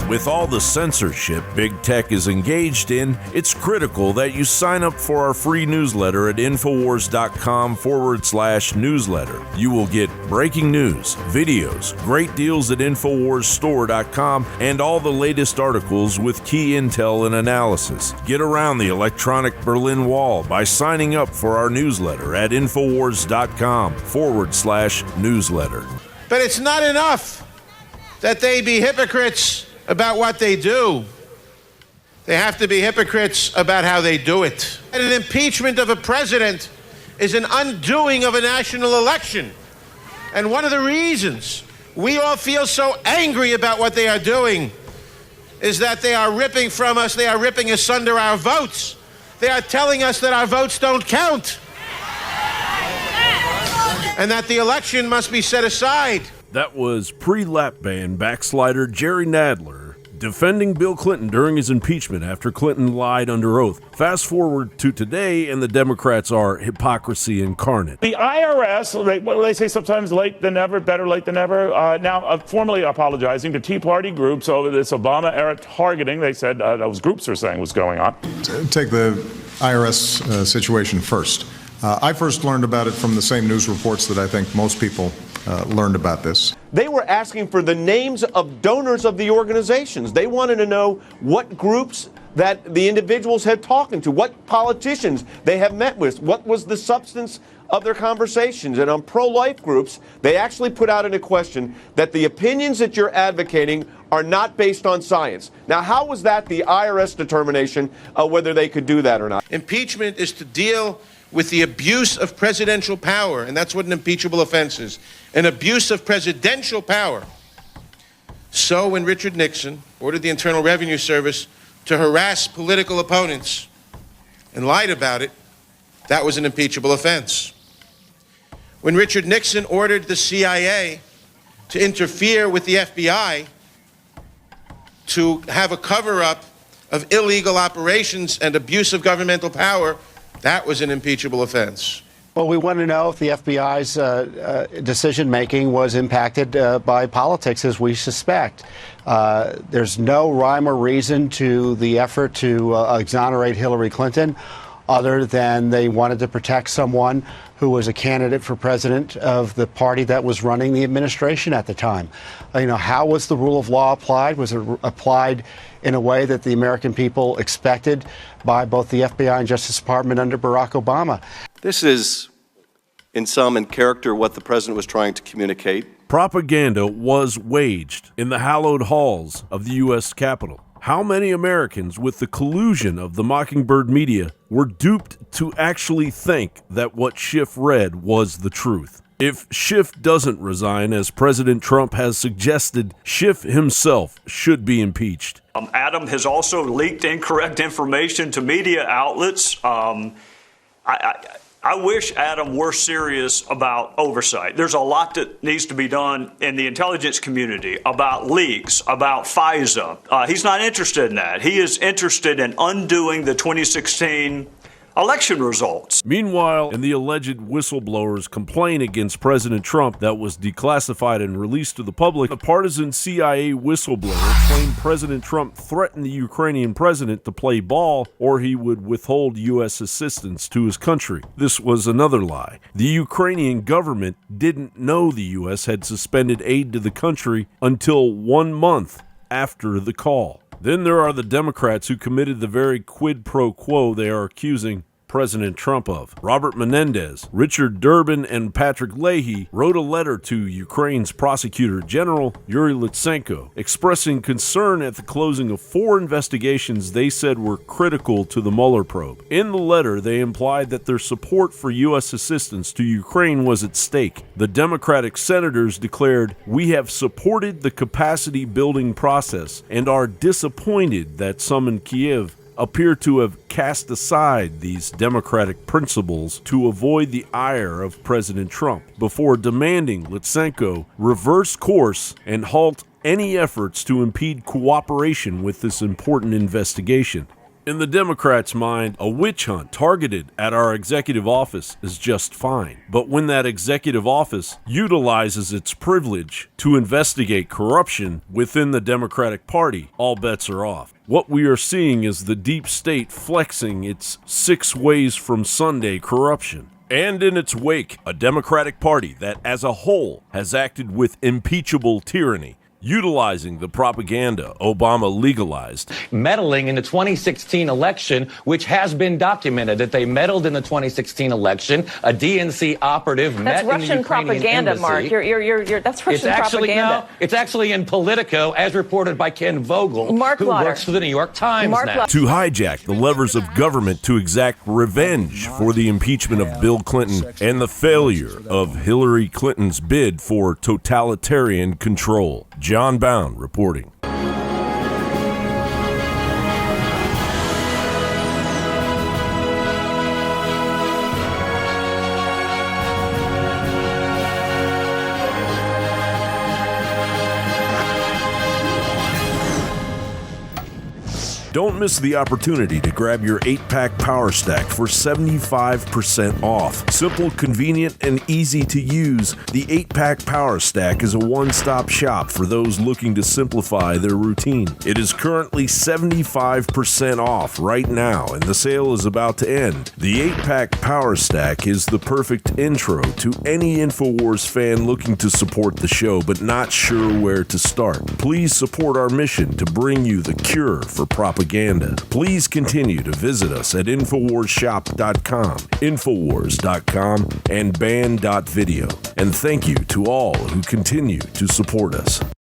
With all the censorship big tech is engaged in, it's critical that you sign up for our free newsletter at Infowars.com/newsletter. You will get breaking news, videos, great deals at InfoWarsStore.com, and all the latest articles with key intel and analysis. Get around the electronic Berlin Wall by signing up for our newsletter at Infowars.com/newsletter. But it's not enough that they be hypocrites about what they do. They have to be hypocrites about how they do it. And an impeachment of a president is an undoing of a national election. And one of the reasons we all feel so angry about what they are doing is that they are ripping from us, they are ripping asunder our votes. They are telling us that our votes don't count. And that the election must be set aside. That was pre-lap band backslider Jerry Nadler defending Bill Clinton during his impeachment after Clinton lied under oath. Fast forward to today, and the Democrats are hypocrisy incarnate. The IRS, they say sometimes late than never, better late than never, now formally apologizing to Tea Party groups over this Obama-era targeting, they said those groups are saying was going on. Take the IRS situation first. I first learned about it from the same news reports that I think most people learned about this. They were asking for the names of donors of the organizations. They wanted to know what groups that the individuals had talked to, what politicians they have met with, what was the substance of their conversations. And on pro-life groups, they actually put out in a question that the opinions that you're advocating are not based on science. Now, how was that the IRS determination whether they could do that or not? Impeachment is to deal with the abuse of presidential power, and that's what an impeachable offense is, an abuse of presidential power. So when Richard Nixon ordered the Internal Revenue Service to harass political opponents and lied about it, that was an impeachable offense. When Richard Nixon ordered the CIA to interfere with the FBI to have a cover-up of illegal operations and abuse of governmental power, that was an impeachable offense. Well, we want to know if the FBI's decision-making was impacted by politics, as we suspect. There's no rhyme or reason to the effort to exonerate Hillary Clinton, other than they wanted to protect someone who was a candidate for president of the party that was running the administration at the time. How was the rule of law applied? Was it applied in a way that the American people expected by both the FBI and Justice Department under Barack Obama? This is, in character, what the president was trying to communicate. Propaganda was waged in the hallowed halls of the U.S. Capitol. How many Americans, with the collusion of the mockingbird media, were duped to actually think that what Schiff read was the truth? If Schiff doesn't resign, as President Trump has suggested, Schiff himself should be impeached. Adam has also leaked incorrect information to media outlets. I wish Adam were serious about oversight. There's a lot that needs to be done in the intelligence community about leaks, about FISA. He's not interested in that. He is interested in undoing the 2016 election results. Meanwhile, in the alleged whistleblower's complaint against President Trump that was declassified and released to the public, a partisan CIA whistleblower claimed President Trump threatened the Ukrainian president to play ball or he would withhold U.S. assistance to his country. This was another lie. The Ukrainian government didn't know the U.S. had suspended aid to the country until 1 month after the call. Then there are the Democrats who committed the very quid pro quo they are accusing President Trump of. Robert Menendez, Richard Durbin, and Patrick Leahy wrote a letter to Ukraine's Prosecutor General, Yuri Lutsenko, expressing concern at the closing of 4 investigations they said were critical to the Mueller probe. In the letter, they implied that their support for U.S. assistance to Ukraine was at stake. The Democratic senators declared, "We have supported the capacity building process and are disappointed that some in Kiev appear to have cast aside these democratic principles to avoid the ire of President Trump," before demanding Lutsenko reverse course and halt any efforts to impede cooperation with this important investigation. In the Democrats' mind, a witch hunt targeted at our executive office is just fine. But when that executive office utilizes its privilege to investigate corruption within the Democratic Party, all bets are off. What we are seeing is the deep state flexing its 6 ways from Sunday corruption. And in its wake, a Democratic Party that as a whole has acted with impeachable tyranny, utilizing the propaganda Obama legalized. Meddling in the 2016 election, which has been documented that they meddled in the 2016 election. A DNC operative met in the Ukrainian propaganda, embassy. Mark. That's Russian propaganda. No, it's actually in Politico, as reported by Ken Vogel, who works for the New York Times now. To hijack the levers of government to exact revenge for the impeachment of Bill Clinton and the failure of Hillary Clinton's bid for totalitarian control. John Bound reporting. Don't miss the opportunity to grab your 8-pack Power Stack for 75% off. Simple, convenient, and easy to use, the 8-pack Power Stack is a one-stop shop for those looking to simplify their routine. It is currently 75% off right now, and the sale is about to end. The 8-pack Power Stack is the perfect intro to any InfoWars fan looking to support the show but not sure where to start. Please support our mission to bring you the cure for propaganda. Please continue to visit us at InfoWarsShop.com, Infowars.com, and Band.video. And thank you to all who continue to support us.